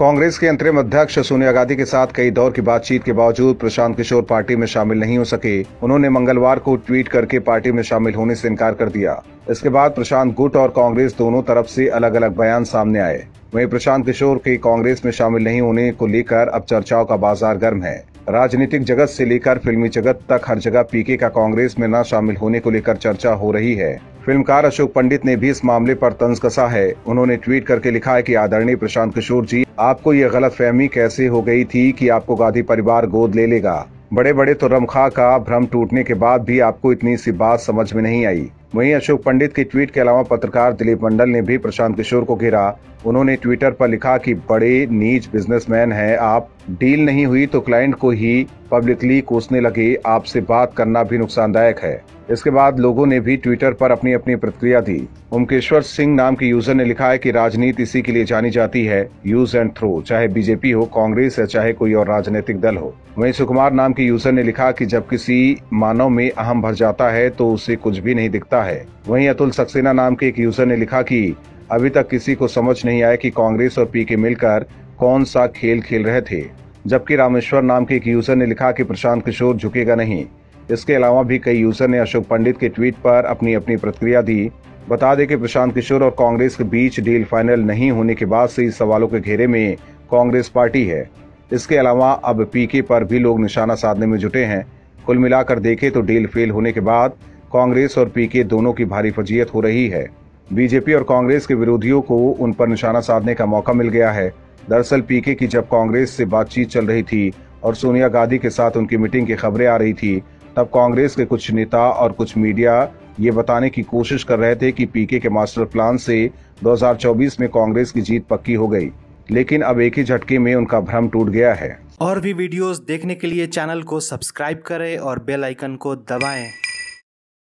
कांग्रेस के अंतरिम अध्यक्ष सोनिया गांधी के साथ कई दौर की बातचीत के बावजूद प्रशांत किशोर पार्टी में शामिल नहीं हो सके। उन्होंने मंगलवार को ट्वीट करके पार्टी में शामिल होने से इनकार कर दिया। इसके बाद प्रशांत गुट और कांग्रेस दोनों तरफ से अलग अलग बयान सामने आए। वहीं प्रशांत किशोर के कांग्रेस में शामिल नहीं होने को लेकर अब चर्चाओं का बाजार गर्म है। राजनीतिक जगत से लेकर फिल्मी जगत तक हर जगह पीके का कांग्रेस में न शामिल होने को लेकर चर्चा हो रही है। फिल्मकार अशोक पंडित ने भी इस मामले पर तंज कसा है। उन्होंने ट्वीट करके लिखा है कि आदरणीय प्रशांत किशोर जी, आपको ये गलतफहमी कैसे हो गई थी कि आपको गांधी परिवार गोद ले लेगा। बड़े बड़े तो रमखा का भ्रम टूटने के बाद भी आपको इतनी सी बात समझ में नहीं आई। वहीं अशोक पंडित के ट्वीट के अलावा पत्रकार दिलीप मंडल ने भी प्रशांत किशोर को घेरा। उन्होंने ट्विटर पर लिखा कि बड़े नीच बिजनेसमैन हैं आप, डील नहीं हुई तो क्लाइंट को ही पब्लिकली कोसने लगे, आपसे बात करना भी नुकसानदायक है। इसके बाद लोगों ने भी ट्विटर पर अपनी अपनी प्रतिक्रिया दी। ओमकेश्वर सिंह नाम के यूजर ने लिखा है कि राजनीति इसी के लिए जानी जाती है, यूज एंड थ्रो, चाहे बीजेपी हो, कांग्रेस या चाहे कोई और राजनीतिक दल हो। वहीं सुकुमार नाम के यूजर ने लिखा कि जब किसी मानव में अहम भर जाता है तो उसे कुछ भी नहीं दिखता है। वहीं अतुल सक्सेना नाम के एक यूजर ने लिखा कि अभी तक किसी को समझ नहीं आया कि कांग्रेस और पीके मिलकर कौन सा खेल खेल रहे थे। जबकि रामेश्वर नाम के एक यूजर ने लिखा कि प्रशांत किशोर झुकेगा नहीं। इसके अलावा भी कई यूजर ने अशोक पंडित के ट्वीट पर अपनी अपनी प्रतिक्रिया दी। बता दें कि प्रशांत किशोर और कांग्रेस के बीच डील फाइनल नहीं होने के बाद से इस सवालों के घेरे में कांग्रेस पार्टी है। इसके अलावा अब पीके पर भी लोग निशाना साधने में जुटे हैं। कुल मिलाकर देखें तो डील फेल होने के बाद कांग्रेस और पीके दोनों की भारी फजीयत हो रही है। बीजेपी और कांग्रेस के विरोधियों को उन पर निशाना साधने का मौका मिल गया है। दरअसल पीके की जब कांग्रेस से बातचीत चल रही थी और सोनिया गांधी के साथ उनकी मीटिंग की खबरें आ रही थी, तब कांग्रेस के कुछ नेता और कुछ मीडिया ये बताने की कोशिश कर रहे थे कि पीके के मास्टर प्लान से 2024 में कांग्रेस की जीत पक्की हो गई। लेकिन अब एक ही झटके में उनका भ्रम टूट गया है। और भी वीडियोस देखने के लिए चैनल को सब्सक्राइब करें और बेल आइकन को दबाएं।